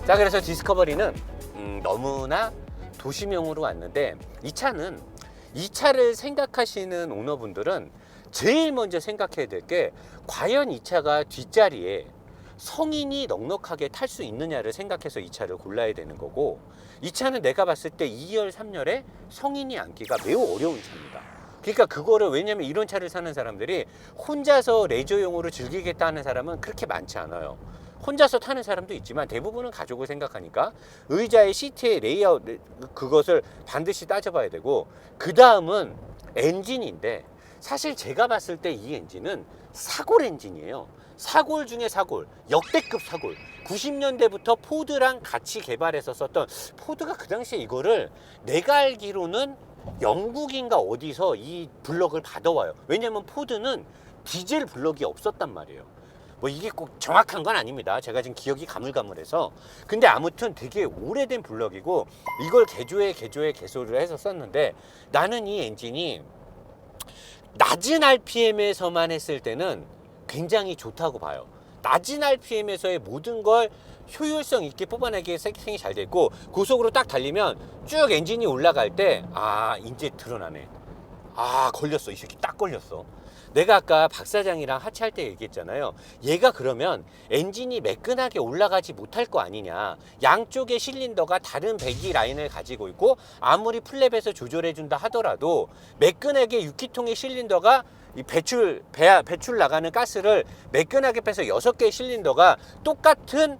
자, 그래서 디스커버리는 너무나 도심형으로 왔는데, 이 차를 생각하시는 오너분들은 제일 먼저 생각해야 될 게, 과연 이 차가 뒷자리에 성인이 넉넉하게 탈 수 있느냐를 생각해서 이 차를 골라야 되는 거고, 이 차는 내가 봤을 때 2열, 3열에 성인이 앉기가 매우 어려운 차입니다. 그러니까 그거를, 왜냐면 이런 차를 사는 사람들이 혼자서 레저용으로 즐기겠다 하는 사람은 그렇게 많지 않아요. 혼자서 타는 사람도 있지만 대부분은 가족을 생각하니까 의자의 시트의 레이아웃, 그것을 반드시 따져봐야 되고, 그 다음은 엔진인데, 사실 제가 봤을 때 이 엔진은 사골 엔진이에요. 사골 중에 사골, 역대급 사골. 90년대부터 포드랑 같이 개발해서 썼던, 포드가 그 당시에 이거를 내가 알기로는 영국인가 어디서 이 블럭을 받아와요. 왜냐면 포드는 디젤 블럭이 없었단 말이에요. 뭐 이게 꼭 정확한 건 아닙니다. 제가 지금 기억이 가물가물해서. 근데 아무튼 되게 오래된 블럭이고, 이걸 개조를 해서 썼는데, 나는 이 엔진이 낮은 RPM에서만 했을 때는 굉장히 좋다고 봐요. 낮은 RPM에서의 모든 걸 효율성 있게 뽑아내기에 세팅이 잘 됐고, 고속으로 딱 달리면 쭉 엔진이 올라갈 때, 이제 드러나네. 걸렸어. 이 새끼 딱 걸렸어. 내가 아까 박 사장이랑 하차할 때 얘기했잖아요. 얘가 그러면 엔진이 매끈하게 올라가지 못할 거 아니냐. 양쪽의 실린더가 다른 배기 라인을 가지고 있고, 아무리 플랩에서 조절해준다 하더라도 매끈하게 6기통의 실린더가 이 배출 나가는 가스를 매끈하게 빼서 6개의 실린더가 똑같은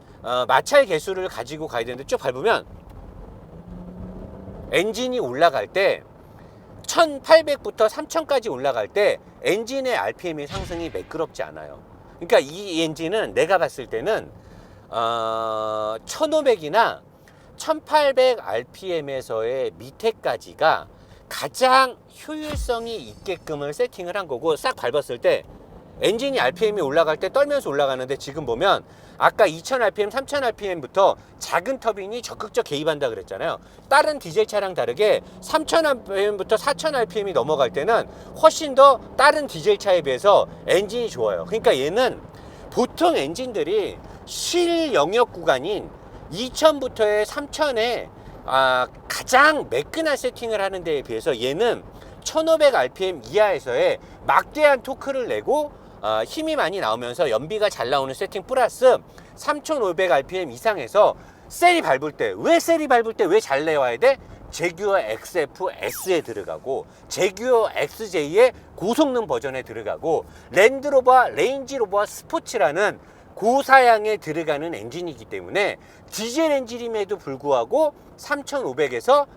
마찰 개수를 가지고 가야 되는데, 쭉 밟으면 엔진이 올라갈 때 1800부터 3000까지 올라갈 때 엔진의 RPM의 상승이 매끄럽지 않아요. 그러니까 이 엔진은 내가 봤을 때는 1500이나 1800 RPM에서의 밑에까지가 가장 효율성이 있게끔을 세팅을 한 거고, 싹 밟았을 때 엔진이 RPM이 올라갈 때 떨면서 올라가는데, 지금 보면 아까 2000rpm, 3000rpm부터 작은 터빈이 적극적 개입한다 그랬잖아요. 다른 디젤 차랑 다르게 3000rpm부터 4000rpm이 넘어갈 때는 훨씬 더 다른 디젤 차에 비해서 엔진이 좋아요. 그러니까 얘는 보통 엔진들이 실 영역 구간인 2000부터의 3000에 가장 매끈한 세팅을 하는 데에 비해서 얘는 1500rpm 이하에서의 막대한 토크를 내고 힘이 많이 나오면서 연비가 잘 나오는 세팅, 플러스 3500rpm 이상에서 셀이 밟을 때, 왜 잘 내와야 돼? 제규어 XF-S에 들어가고, 제규어 XJ의 고성능 버전에 들어가고, 레인지로버 스포츠라는 고사양에 들어가는 엔진이기 때문에 디젤 엔진임에도 불구하고 3500에서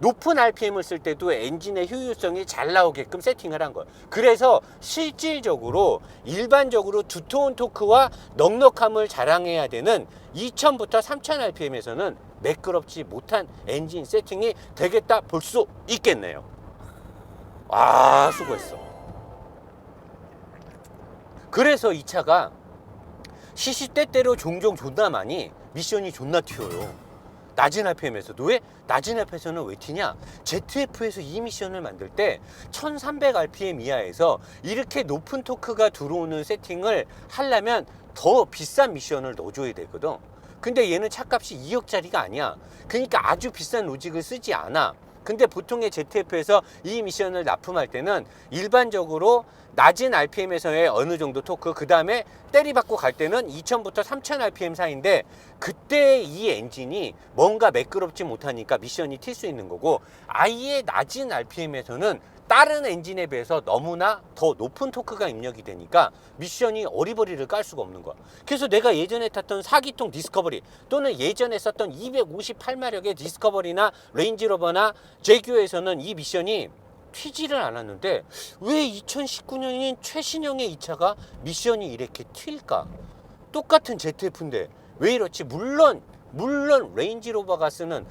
높은 RPM을 쓸 때도 엔진의 효율성이 잘 나오게끔 세팅을 한 거예요. 그래서 실질적으로 일반적으로 두터운 토크와 넉넉함을 자랑해야 되는 2000부터 3000rpm에서는 매끄럽지 못한 엔진 세팅이 되겠다 볼 수 있겠네요. 수고했어. 그래서 이 차가 시시때때로 종종 존나 많이 미션이 존나 튀어요. 낮은 RPM에서도. 왜? 낮은 RPM에서는 왜 튀냐? ZF에서 이 미션을 만들 때 1300rpm 이하에서 이렇게 높은 토크가 들어오는 세팅을 하려면 더 비싼 미션을 넣어줘야 되거든. 근데 얘는 차값이 2억짜리가 아니야. 그러니까 아주 비싼 로직을 쓰지 않아. 근데 보통의 ZF에서 이 미션을 납품할 때는 일반적으로 낮은 RPM에서의 어느 정도 토크, 그 다음에 때리받고 갈 때는 2000부터 3000rpm 사이인데, 그때 이 엔진이 뭔가 매끄럽지 못하니까 미션이 튈 수 있는 거고, 아예 낮은 RPM에서는 다른 엔진에 비해서 너무나 더 높은 토크가 입력이 되니까 미션이 어리버리를 깔 수가 없는 거야. 그래서 내가 예전에 탔던 4기통 디스커버리, 또는 예전에 썼던 258마력의 디스커버리나 레인지로버나 제규어에서는 이 미션이 튀지를 않았는데, 왜 2019년인 최신형의 이 차가 미션이 이렇게 튈까? 똑같은 ZF인데 왜 이렇지? 물론 랜드로버가 쓰는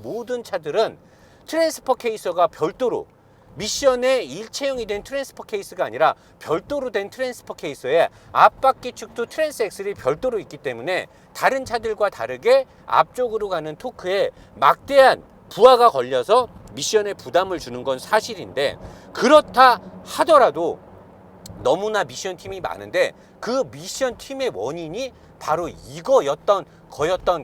모든 차들은 트랜스퍼 케이서가 별도로, 미션의 일체형이 된 트랜스퍼 케이스가 아니라 별도로 된 트랜스퍼 케이서에 앞바퀴 축도 트랜스 엑셀이 별도로 있기 때문에 다른 차들과 다르게 앞쪽으로 가는 토크에 막대한 부하가 걸려서 미션에 부담을 주는 건 사실인데, 그렇다 하더라도 너무나 미션 팀이 많은데 그 미션 팀의 원인이 바로 이거였던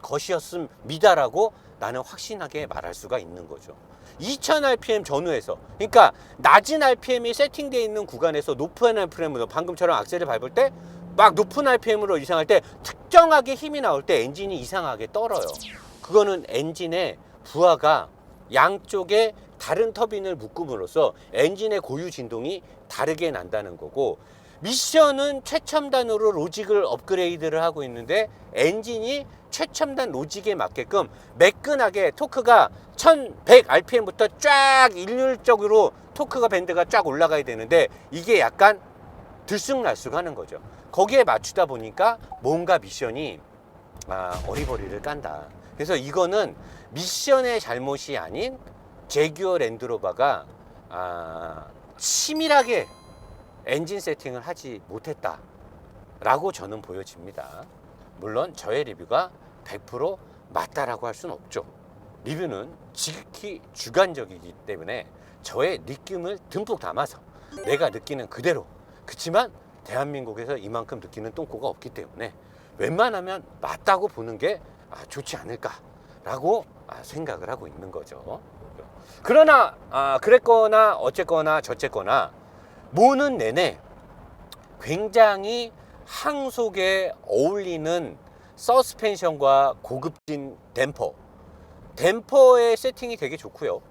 것이었습니다라고 나는 확신하게 말할 수가 있는 거죠. 2000rpm 전후에서, 그러니까 낮은 rpm이 세팅되어 있는 구간에서 높은 rpm으로, 방금처럼 악셀을 밟을 때 막 높은 rpm으로 이상할 때 특정하게 힘이 나올 때 엔진이 이상하게 떨어요. 그거는 엔진의 부하가 양쪽에 다른 터빈을 묶음으로써 엔진의 고유 진동이 다르게 난다는 거고, 미션은 최첨단으로 로직을 업그레이드를 하고 있는데 엔진이 최첨단 로직에 맞게끔 매끈하게 토크가 1100rpm부터 쫙 일률적으로 토크가 밴드가 쫙 올라가야 되는데 이게 약간 들쑥날쑥하는 거죠. 거기에 맞추다 보니까 뭔가 미션이 어리버리를 깐다. 그래서 이거는 미션의 잘못이 아닌 제규어 랜드로버가 치밀하게 엔진 세팅을 하지 못했다 라고 저는 보여집니다. 물론 저의 리뷰가 100% 맞다라고 할 수는 없죠. 리뷰는 지극히 주관적이기 때문에 저의 느낌을 듬뿍 담아서 내가 느끼는 그대로, 그치만 대한민국에서 이만큼 느끼는 똥꼬가 없기 때문에 웬만하면 맞다고 보는 게 좋지 않을까라고 생각을 하고 있는 거죠. 그러나 그랬거나 어쨌거나 저쨌거나 모는 내내 굉장히 항속에 어울리는 서스펜션과 고급진 댐퍼의 세팅이 되게 좋고요.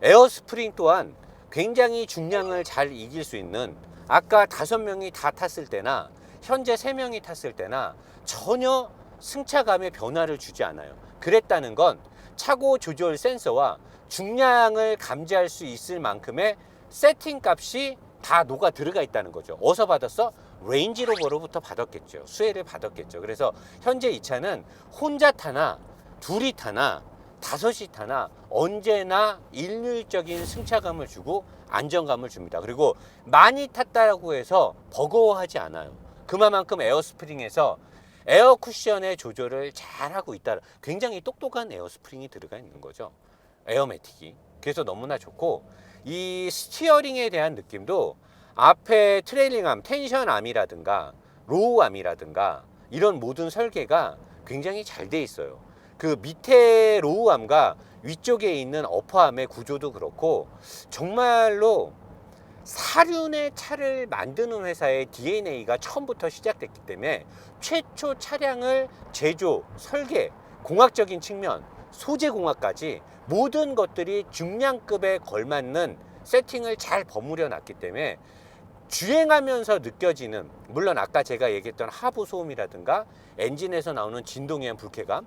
에어스프링 또한 굉장히 중량을 잘 이길 수 있는, 아까 5명이 다 탔을 때나 현재 3명이 탔을 때나 전혀 승차감의 변화를 주지 않아요. 그랬다는 건 차고 조절 센서와 중량을 감지할 수 있을 만큼의 세팅 값이 다 녹아 들어가 있다는 거죠. 어디서 받았어? 레인지로버로부터 받았겠죠. 수혜를 받았겠죠. 그래서 현재 이 차는 혼자 타나 둘이 타나 5이 타나 언제나 일률적인 승차감을 주고 안정감을 줍니다. 그리고 많이 탔다고 해서 버거워하지 않아요. 그만큼 에어스프링에서 에어 쿠션의 조절을 잘하고 있다. 굉장히 똑똑한 에어스프링이 들어가 있는 거죠. 에어매틱이. 그래서 너무나 좋고, 이 스티어링에 대한 느낌도 앞에 트레일링암, 텐션암이라든가 로우암이라든가 이런 모든 설계가 굉장히 잘 돼 있어요. 그 밑에 로우암과 위쪽에 있는 어퍼암의 구조도 그렇고 정말로 사륜의 차를 만드는 회사의 DNA가 처음부터 시작됐기 때문에 최초 차량을 제조, 설계, 공학적인 측면, 소재 공학까지 모든 것들이 중량급에 걸맞는 세팅을 잘 버무려 놨기 때문에 주행하면서 느껴지는, 물론 아까 제가 얘기했던 하부 소음이라든가 엔진에서 나오는 진동에 의한 불쾌감,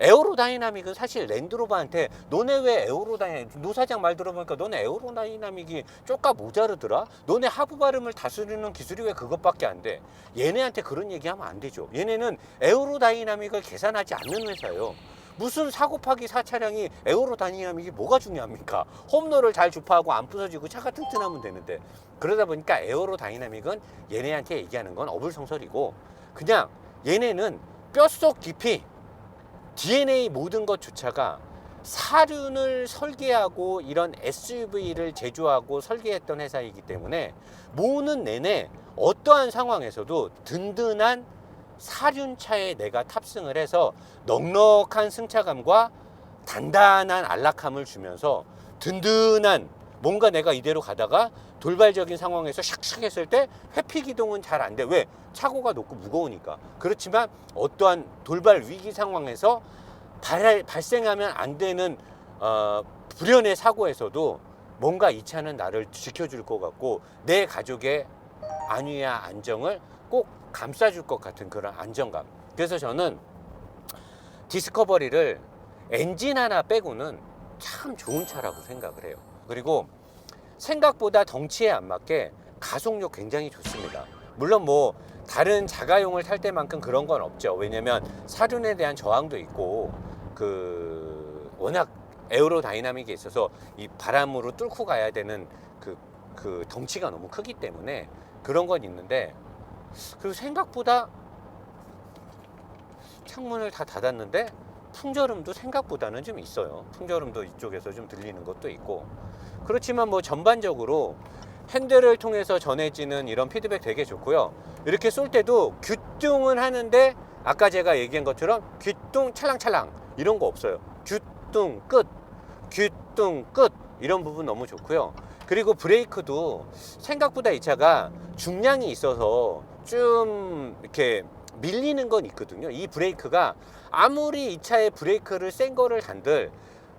에어로다이나믹은 사실 랜드로버한테 너네 왜 에어로다이나믹, 노사장 말 들어보니까 너네 에어로다이나믹이 쪼까 모자르더라? 너네 하부 발음을 다스리는 기술이 왜 그것밖에 안 돼? 얘네한테 그런 얘기하면 안 되죠. 얘네는 에어로다이나믹을 계산하지 않는 회사예요. 무슨 4 곱하기 4 차량이 에어로다이나믹이 뭐가 중요합니까? 홈로를 잘 주파하고 안 부서지고 차가 튼튼하면 되는데. 그러다 보니까 에어로다이나믹은 얘네한테 얘기하는 건 어불성설이고, 그냥 얘네는 뼛속 깊이 DNA 모든 것조차가 사륜을 설계하고 이런 SUV를 제조하고 설계했던 회사이기 때문에 모는 내내 어떠한 상황에서도 든든한 사륜차에 내가 탑승을 해서 넉넉한 승차감과 단단한 안락함을 주면서 든든한, 뭔가 내가 이대로 가다가 돌발적인 상황에서 샥샥 했을 때 회피 기동은 잘 안 돼. 왜? 차고가 높고 무거우니까. 그렇지만 어떠한 돌발 위기 상황에서 발생하면 안 되는 불연의 사고에서도 뭔가 이 차는 나를 지켜줄 것 같고 내 가족의 안위와 안정을 꼭 감싸줄 것 같은 그런 안정감. 그래서 저는 디스커버리를 엔진 하나 빼고는 참 좋은 차라고 생각을 해요. 그리고 생각보다 덩치에 안 맞게 가속력 굉장히 좋습니다. 물론 뭐 다른 자가용을 탈 때만큼 그런 건 없죠. 왜냐면 사륜에 대한 저항도 있고 워낙 에어로다이나믹에 있어서 이 바람으로 뚫고 가야 되는 그 덩치가 너무 크기 때문에 그런 건 있는데, 그리고 생각보다 창문을 다 닫았는데 풍절음도 생각보다는 좀 있어요. 풍절음도 이쪽에서 좀 들리는 것도 있고. 그렇지만 뭐 전반적으로 핸들을 통해서 전해지는 이런 피드백 되게 좋고요. 이렇게 쏠 때도 규뚱은 하는데 아까 제가 얘기한 것처럼 규뚱 찰랑찰랑 이런 거 없어요. 규뚱 끝, 규뚱 끝 이런 부분 너무 좋고요. 그리고 브레이크도 생각보다 이 차가 중량이 있어서 좀 이렇게 밀리는 건 있거든요. 이 브레이크가 아무리 이 차의 브레이크를 센 거를 단들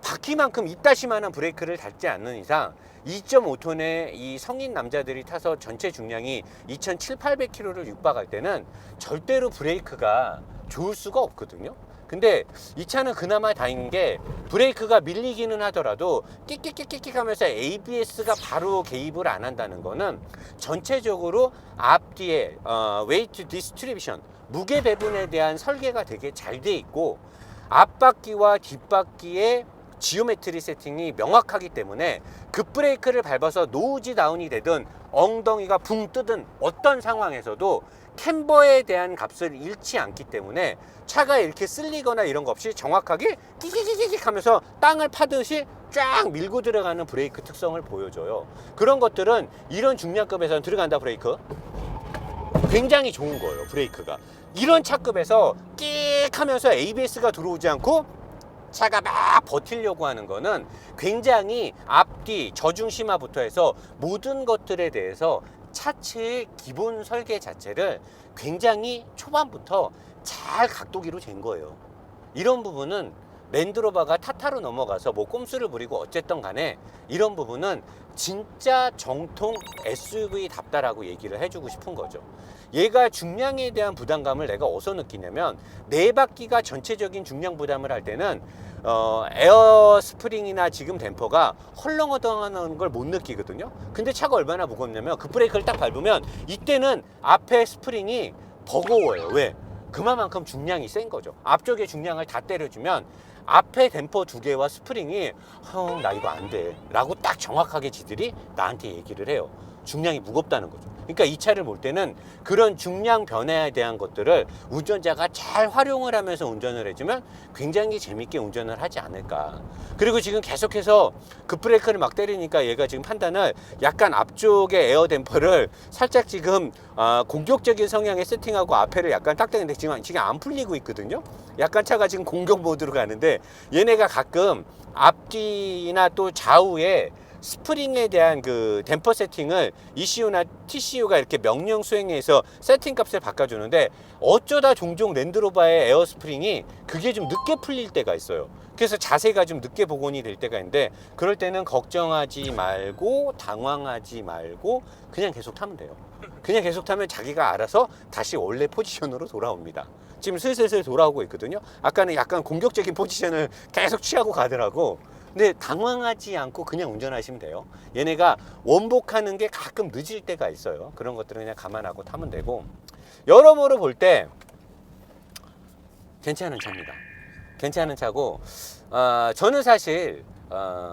바퀴만큼 입다시만한 브레이크를 닿지 않는 이상 2.5톤의 이 성인 남자들이 타서 전체 중량이 2,700~800kg를 육박할 때는 절대로 브레이크가 좋을 수가 없거든요. 근데 이 차는 그나마 다행인 게 브레이크가 밀리기는 하더라도 끽끽끽끽 하면서 ABS가 바로 개입을 안 한다는 거는 전체적으로 앞뒤에 웨이트 디스트리뷰션 무게 배분에 대한 설계가 되게 잘 돼 있고 앞바퀴와 뒷바퀴의 지오메트리 세팅이 명확하기 때문에 급브레이크를 밟아서 노즈 다운이 되든 엉덩이가 붕 뜨든 어떤 상황에서도 캠버에 대한 값을 잃지 않기 때문에 차가 이렇게 쓸리거나 이런 거 없이 정확하게 끼기기기기 하면서 땅을 파듯이 쫙 밀고 들어가는 브레이크 특성을 보여줘요. 그런 것들은 이런 중량급에서는 들어간다 브레이크 굉장히 좋은 거예요. 브레이크가 이런 차급에서 끽 하면서 ABS가 들어오지 않고 차가 막 버티려고 하는 거는 굉장히 앞뒤 저중심화부터 해서 모든 것들에 대해서 차체의 기본 설계 자체를 굉장히 초반부터 잘 각도기로 잰 거예요. 이런 부분은 랜드로버가 타타로 넘어가서 뭐 꼼수를 부리고 어쨌든 간에 이런 부분은 진짜 정통 SUV답다라고 얘기를 해주고 싶은 거죠. 얘가 중량에 대한 부담감을 내가 어디서 느끼냐면 네 바퀴가 전체적인 중량 부담을 할 때는 에어 스프링이나 지금 댐퍼가 헐렁허덩하는 걸 못 느끼거든요. 근데 차가 얼마나 무겁냐면 급브레이크를 딱 밟으면 이때는 앞에 스프링이 버거워요. 왜? 그만큼 중량이 센 거죠. 앞쪽에 중량을 다 때려주면 앞에 댐퍼 두 개와 스프링이 형 나 이거 안 돼 라고 딱 정확하게 지들이 나한테 얘기를 해요. 중량이 무겁다는 거죠. 그러니까 이 차를 볼 때는 그런 중량 변화에 대한 것들을 운전자가 잘 활용을 하면서 운전을 해주면 굉장히 재밌게 운전을 하지 않을까. 그리고 지금 계속해서 급브레이크를 막 때리니까 얘가 지금 판단을 약간 앞쪽에 에어 댐퍼를 살짝 지금 공격적인 성향에 세팅하고 앞에를 약간 딱 되는데 지금 안 풀리고 있거든요. 약간 차가 지금 공격 모드로 가는데 얘네가 가끔 앞뒤나 또 좌우에 스프링에 대한 그 댐퍼 세팅을 ECU나 TCU가 이렇게 명령 수행해서 세팅 값을 바꿔주는데 어쩌다 종종 랜드로버의 에어 스프링이 그게 좀 늦게 풀릴 때가 있어요. 그래서 자세가 좀 늦게 복원이 될 때가 있는데 그럴 때는 걱정하지 말고 당황하지 말고 그냥 계속 타면 돼요. 그냥 계속 타면 자기가 알아서 다시 원래 포지션으로 돌아옵니다. 지금 슬슬 돌아오고 있거든요. 아까는 약간 공격적인 포지션을 계속 취하고 가더라고. 근데 당황하지 않고 그냥 운전하시면 돼요. 얘네가 원복하는 게 가끔 늦을 때가 있어요. 그런 것들은 그냥 감안하고 타면 되고 여러모로 볼 때 괜찮은 차입니다. 괜찮은 차고 저는 사실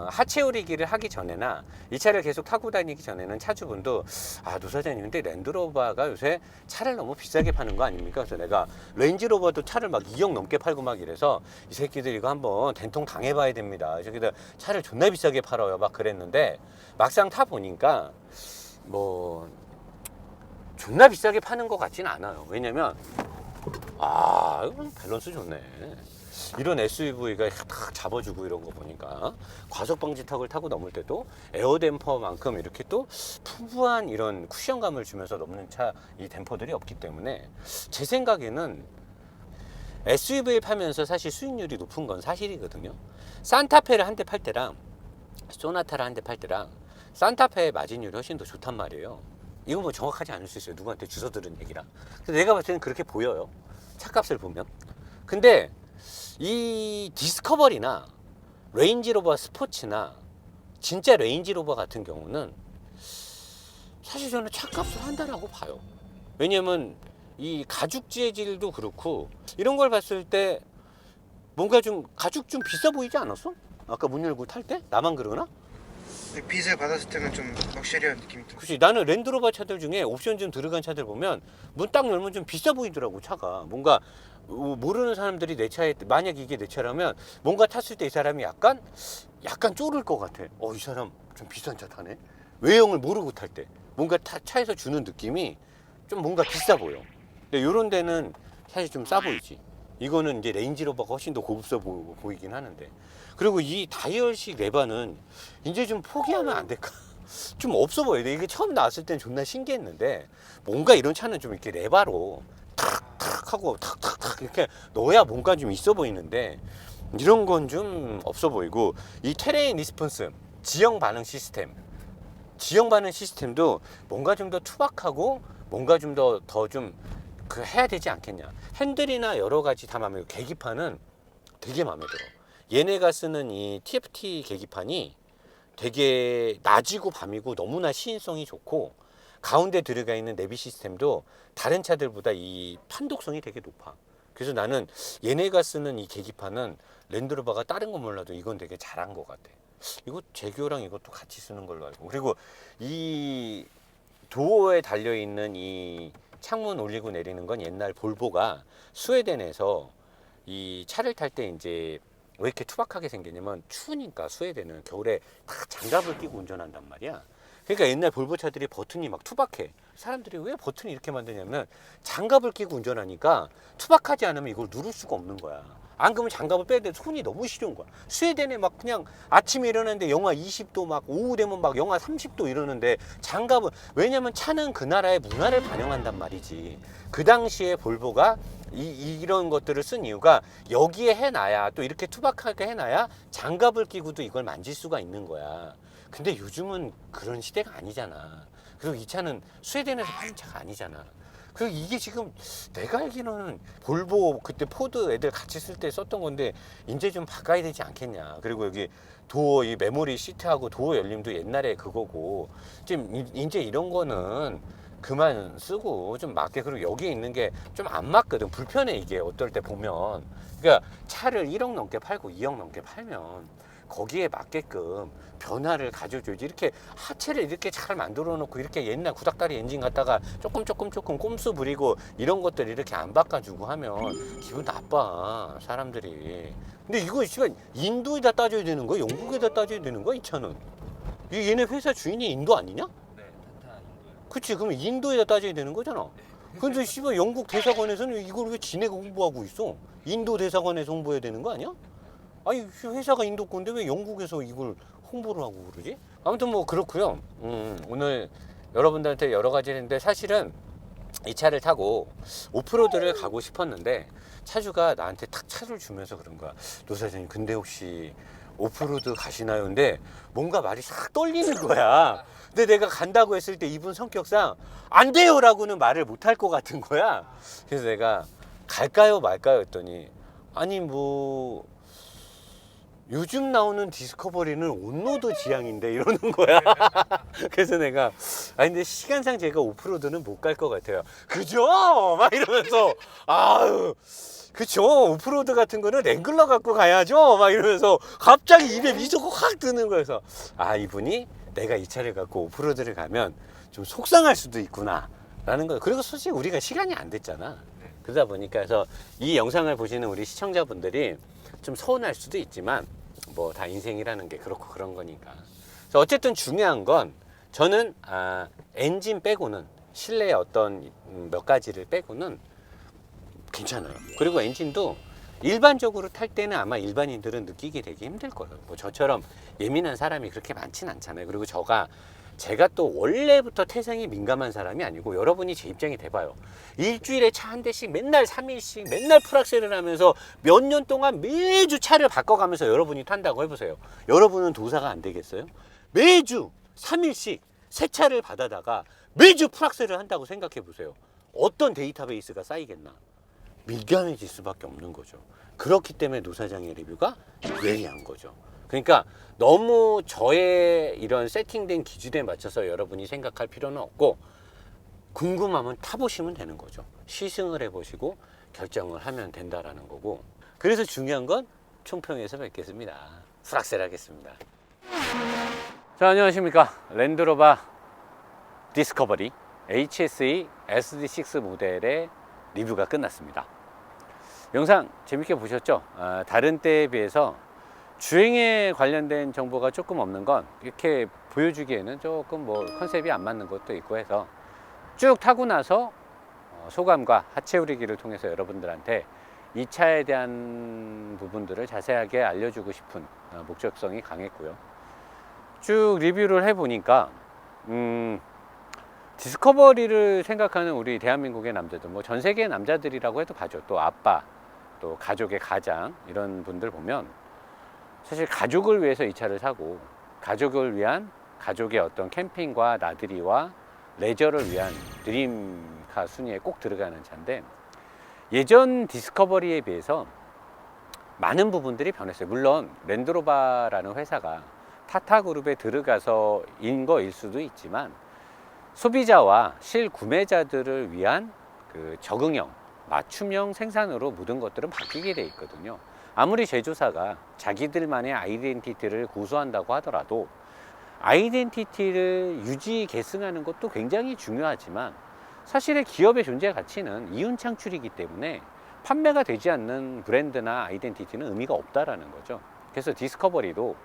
하체 오리기를 하기 전에나 이 차를 계속 타고 다니기 전에는 차주분도 노 사장님 근데 랜드로버가 요새 차를 너무 비싸게 파는 거 아닙니까? 그래서 내가 렌지로버도 차를 막 2억 넘게 팔고 막 이래서 이 새끼들 이거 한번 된통 당해봐야 됩니다. 이 새끼들 차를 존나 비싸게 팔아요 막 그랬는데 막상 타 보니까 뭐 존나 비싸게 파는 것 같지는 않아요. 왜냐면 이건 밸런스 좋네. 이런 SUV가 딱 잡아주고 이런 거 보니까 과속 방지턱을 타고 넘을 때도 에어 댐퍼만큼 이렇게 또 푸부한 이런 쿠션감을 주면서 넘는 차 이 댐퍼들이 없기 때문에 제 생각에는 SUV를 팔면서 사실 수익률이 높은 건 사실이거든요. 산타페를 한 대 팔 때랑 소나타를 한 대 팔 때랑 산타페의 마진율이 훨씬 더 좋단 말이에요. 이건 뭐 정확하지 않을 수 있어요. 누구한테 주워 들은 얘기라. 근데 내가 봤을 때는 그렇게 보여요. 차값을 보면. 근데 이 디스커버리나 레인지로버 스포츠나 진짜 레인지로버 같은 경우는 사실 저는 차값을 한다라고 봐요. 왜냐면 이 가죽 재질도 그렇고 이런 걸 봤을 때 뭔가 좀 가죽 좀 비싸 보이지 않았어? 아까 문 열고 탈 때? 나만 그러나? 빚을 받았을 때는 좀 럭셔리한 느낌이 들어요. 그치, 나는 랜드로버 차들 중에 옵션 좀 들어간 차들 보면 문 딱 열면 좀 비싸 보이더라고. 차가 뭔가 모르는 사람들이 내 차에 만약 이게 내 차라면 뭔가 탔을 때 이 사람이 약간 쫄을 것 같아. 이 사람 좀 비싼 차 타네. 외형을 모르고 탈 때 뭔가 차에서 주는 느낌이 좀 뭔가 비싸 보여. 근데 이런 데는 사실 좀 싸 보이지. 이거는 이제 레인지로버가 훨씬 더 고급스러워 보이긴 하는데. 그리고 이 다이얼식 레바는 이제 좀 포기하면 안 될까? 좀 없어 보여요. 이게 처음 나왔을 땐 존나 신기했는데 뭔가 이런 차는 좀 이렇게 레바로 탁탁 하고 탁탁탁 이렇게 넣어야 뭔가 좀 있어 보이는데 이런 건 좀 없어 보이고, 이 테레인 리스폰스 지형 반응 시스템도 뭔가 좀 더 투박하고 뭔가 좀 더 좀 해야 되지 않겠냐. 핸들이나 여러 가지 다 마음에 들고, 계기판은 되게 마음에 들어. 얘네가 쓰는 이 TFT 계기판이 되게 낮이고 밤이고 너무나 시인성이 좋고, 가운데 들어가 있는 내비 시스템도 다른 차들보다 이 판독성이 되게 높아. 그래서 나는 얘네가 쓰는 이 계기판은 랜드로버가 다른 건 몰라도 이건 되게 잘한 것 같아. 이거 제교랑 이것도 같이 쓰는 걸로 알고. 그리고 이 도어에 달려있는 이 창문 올리고 내리는 건 옛날 볼보가 스웨덴에서 이 차를 탈 때 이제 왜 이렇게 투박하게 생겼냐면, 추우니까 스웨덴은 겨울에 다 장갑을 끼고 운전한단 말이야. 그러니까 옛날 볼보 차들이 버튼이 막 투박해. 사람들이 왜 버튼이 이렇게 만드냐면, 장갑을 끼고 운전하니까 투박하지 않으면 이걸 누를 수가 없는 거야. 안 그러면 장갑을 빼야 돼. 손이 너무 시려운 거야. 스웨덴에 막 그냥 아침에 일어났는데 영하 20도, 막 오후 되면 막 영하 30도 이러는데 장갑은, 왜냐면 차는 그 나라의 문화를 반영한단 말이지. 그 당시에 볼보가 이런 것들을 쓴 이유가, 여기에 해놔야, 또 이렇게 투박하게 해놔야 장갑을 끼고도 이걸 만질 수가 있는 거야. 근데 요즘은 그런 시대가 아니잖아. 그리고 이 차는 스웨덴에서 파는 차가 아니잖아. 그리고 이게 지금 내가 알기로는 볼보 그때 포드 애들 같이 쓸 때 썼던 건데 이제 좀 바꿔야 되지 않겠냐. 그리고 여기 도어, 이 메모리 시트하고 도어 열림도 옛날에 그거고, 지금 이제 이런 거는 그만 쓰고 좀 맞게. 그리고 여기에 있는 게 좀 안 맞거든. 불편해 이게 어떨 때 보면. 그러니까 차를 1억 넘게 팔고 2억 넘게 팔면 거기에 맞게끔 변화를 가져줘야지. 이렇게 하체를 이렇게 잘 만들어 놓고 이렇게 옛날 구닥다리 엔진 갖다가 조금 꼼수 부리고 이런 것들 이렇게 안 바꿔주고 하면 기분 나빠 사람들이. 근데 이거 씨발 인도에다 따져야 되는 거야? 영국에다 따져야 되는 거야? 이 차는 얘네 회사 주인이 인도 아니냐? 네, 타타 인도요. 그치. 그러면 인도에다 따져야 되는 거잖아. 근데 씨발 영국 대사관에서는 이걸 왜 지네가 홍보하고 있어? 인도 대사관에서 홍보해야 되는 거 아니야? 아니 회사가 인도 건데 왜 영국에서 이걸 홍보를 하고 그러지? 아무튼 뭐 그렇고요. 오늘 여러분들한테 여러 가지 했는데, 사실은 이 차를 타고 오프로드를 가고 싶었는데 차주가 나한테 탁 차를 주면서 그런 거야. 노 사장님 근데 혹시 오프로드 가시나요? 근데 뭔가 말이 싹 떨리는 거야. 근데 내가 간다고 했을 때 이분 성격상 안 돼요 라고는 말을 못 할 것 같은 거야. 그래서 내가 갈까요 말까요 했더니, 아니 뭐 요즘 나오는 디스커버리는 온로드 지향인데 이러는 거야. 그래서 내가 아니 근데 시간상 제가 오프로드는 못 갈 것 같아요. 그죠? 막 이러면서 아유 그쵸, 오프로드 같은 거는 랭글러 갖고 가야죠 막 이러면서 갑자기 입에 미소가 확 드는 거여서, 아 이분이 내가 이 차를 갖고 오프로드를 가면 좀 속상할 수도 있구나 라는 거. 그리고 솔직히 우리가 시간이 안 됐잖아. 그러다 보니까. 그래서 이 영상을 보시는 우리 시청자분들이 좀 서운할 수도 있지만 뭐 다 인생이라는 게 그렇고 그런 거니까. 그래서 어쨌든 중요한 건 저는 엔진 빼고는, 실내의 어떤 몇 가지를 빼고는 괜찮아요. 그리고 엔진도 일반적으로 탈 때는 아마 일반인들은 느끼기 되게 힘들 거예요. 뭐 저처럼 예민한 사람이 그렇게 많진 않잖아요. 그리고 제가 또 원래부터 태생이 민감한 사람이 아니고, 여러분이 제 입장이 돼봐요. 일주일에 차 한 대씩 맨날 3일씩 맨날 풀악셀을 하면서 몇 년 동안 매주 차를 바꿔가면서 여러분이 탄다고 해보세요. 여러분은 도사가 안 되겠어요? 매주 3일씩 새 차를 받아다가 매주 풀악셀을 한다고 생각해 보세요. 어떤 데이터베이스가 쌓이겠나? 민감해질 수밖에 없는 거죠. 그렇기 때문에 노 사장의 리뷰가 예리한 거죠. 그러니까 너무 저의 이런 세팅된 기준에 맞춰서 여러분이 생각할 필요는 없고, 궁금하면 타보시면 되는 거죠. 시승을 해보시고 결정을 하면 된다라는 거고. 그래서 중요한 건 총평에서 뵙겠습니다. 풀악셀 하겠습니다. 자, 안녕하십니까. 랜드로버 디스커버리 HSE SD6 모델의 리뷰가 끝났습니다. 영상 재밌게 보셨죠? 다른 때에 비해서 주행에 관련된 정보가 조금 없는 건 이렇게 보여주기에는 조금 뭐 컨셉이 안 맞는 것도 있고 해서 쭉 타고 나서 소감과 하체 우리기를 통해서 여러분들한테 이 차에 대한 부분들을 자세하게 알려주고 싶은 목적성이 강했고요. 쭉 리뷰를 해보니까 디스커버리를 생각하는 우리 대한민국의 남자들, 뭐 전 세계의 남자들이라고 해도 봐죠. 또 아빠, 또 가족의 가장 이런 분들 보면 사실 가족을 위해서 이 차를 사고 가족을 위한 가족의 어떤 캠핑과 나들이와 레저를 위한 드림카 순위에 꼭 들어가는 차인데 예전 디스커버리에 비해서 많은 부분들이 변했어요. 물론 랜드로버라는 회사가 타타그룹에 들어가서인 거일 수도 있지만 소비자와 실구매자들을 위한 그 적응형, 맞춤형 생산으로 모든 것들은 바뀌게 돼 있거든요. 아무리 제조사가 자기들만의 아이덴티티를 고수한다고 하더라도 아이덴티티를 유지 계승하는 것도 굉장히 중요하지만 사실의 기업의 존재 가치는 이윤 창출이기 때문에 판매가 되지 않는 브랜드나 아이덴티티는 의미가 없다라는 거죠. 그래서 디스커버리도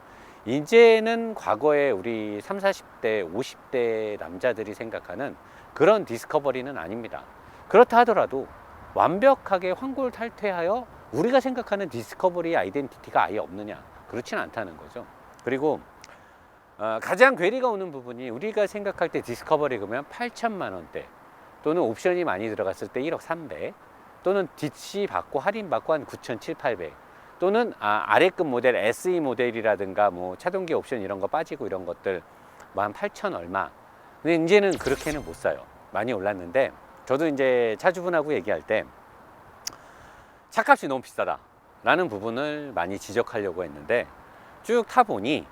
이제는 과거에 우리 30, 40대, 50대 남자들이 생각하는 그런 디스커버리는 아닙니다. 그렇다 하더라도 완벽하게 환골탈퇴하여 우리가 생각하는 디스커버리의 아이덴티티가 아예 없느냐? 그렇진 않다는 거죠. 그리고 가장 괴리가 오는 부분이 우리가 생각할 때 디스커버리 그러면 8천만 원대 또는 옵션이 많이 들어갔을 때 1억 300 또는 DC 받고 할인 받고 한 9,700, 800 또는 아래급 모델 SE 모델이라든가 뭐 차동기 옵션 이런 거 빠지고 이런 것들 뭐 한 8천 얼마. 근데 이제는 그렇게는 못 사요. 많이 올랐는데 저도 이제 차주분하고 얘기할 때 차값이 너무 비싸다 라는 부분을 많이 지적하려고 했는데 쭉 타보니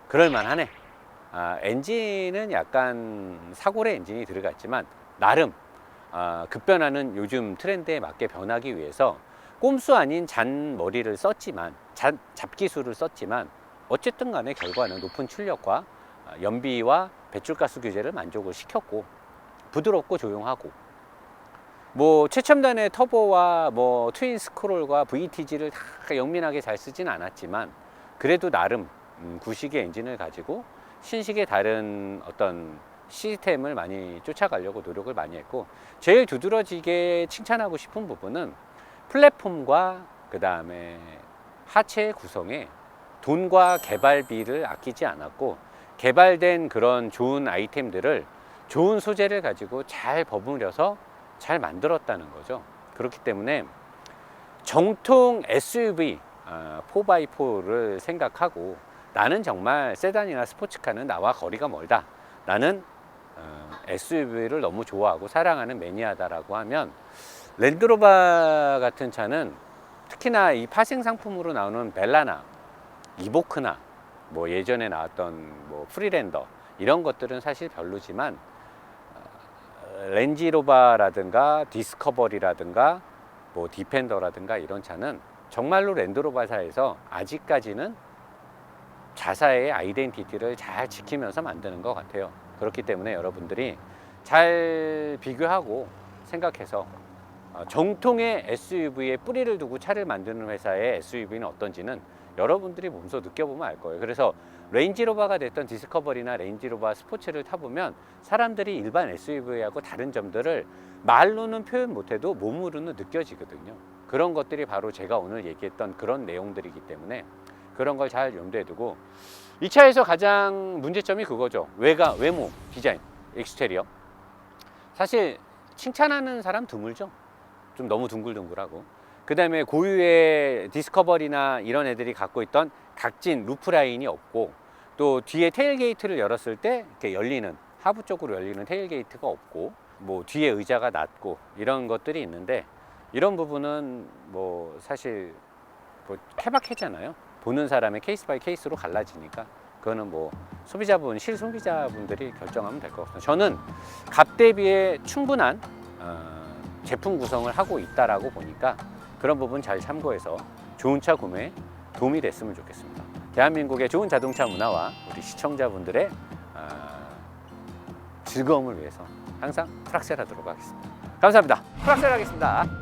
그럴만하네. 엔진은 약간 사고의 엔진이 들어갔지만 나름 급변하는 요즘 트렌드에 맞게 변하기 위해서 꼼수 아닌 잔머리를 썼지만 잡기술을 썼지만 어쨌든 간에 결과는 높은 출력과 연비와 배출가스 규제를 만족을 시켰고 부드럽고 조용하고 뭐 최첨단의 터보와 뭐 트윈 스크롤과 VTG를 다 영민하게 잘 쓰진 않았지만 그래도 나름 구식의 엔진을 가지고 신식의 다른 어떤 시스템을 많이 쫓아가려고 노력을 많이 했고 제일 두드러지게 칭찬하고 싶은 부분은 플랫폼과 그 다음에 하체 구성에 돈과 개발비를 아끼지 않았고 개발된 그런 좋은 아이템들을 좋은 소재를 가지고 잘 버무려서 잘 만들었다는 거죠. 그렇기 때문에 정통 SUV 4x4를 생각하고 나는 정말 세단이나 스포츠카는 나와 거리가 멀다. 나는 SUV를 너무 좋아하고 사랑하는 매니아다라고 하면 랜드로버 같은 차는 특히나 이 파생 상품으로 나오는 벨라나, 이보크나 뭐 예전에 나왔던 뭐 프리랜더 이런 것들은 사실 별로지만 렌지로버라든가 디스커버리라든가 뭐 디펜더라든가 이런 차는 정말로 랜드로버사에서 아직까지는 자사의 아이덴티티를 잘 지키면서 만드는 것 같아요. 그렇기 때문에 여러분들이 잘 비교하고 생각해서 정통의 SUV에 뿌리를 두고 차를 만드는 회사의 SUV는 어떤지는 여러분들이 몸소 느껴보면 알 거예요. 그래서 레인지로버가 됐던 디스커버리나 레인지로버 스포츠를 타보면 사람들이 일반 SUV하고 다른 점들을 말로는 표현 못해도 몸으로는 느껴지거든요. 그런 것들이 바로 제가 오늘 얘기했던 그런 내용들이기 때문에 그런 걸 잘 염두에 두고 이 차에서 가장 문제점이 그거죠. 외모, 디자인, 익스테리어. 사실 칭찬하는 사람 드물죠. 좀 너무 둥글둥글하고 그 다음에 고유의 디스커버리나 이런 애들이 갖고 있던 각진 루프 라인이 없고 또 뒤에 테일게이트를 열었을 때 이렇게 열리는 하부 쪽으로 열리는 테일게이트가 없고 뭐 뒤에 의자가 낮고 이런 것들이 있는데 이런 부분은 뭐 사실 뭐 케바케잖아요. 보는 사람의 케이스 바이 케이스로 갈라지니까 그거는 뭐 소비자분, 실소비자분들이 결정하면 될 것 같습니다. 저는 값 대비에 충분한 제품 구성을 하고 있다라고 보니까 그런 부분 잘 참고해서 좋은 차 구매에 도움이 됐으면 좋겠습니다. 대한민국의 좋은 자동차 문화와 우리 시청자분들의 즐거움을 위해서 항상 프락셀 하도록 하겠습니다. 감사합니다. 프락셀 하겠습니다.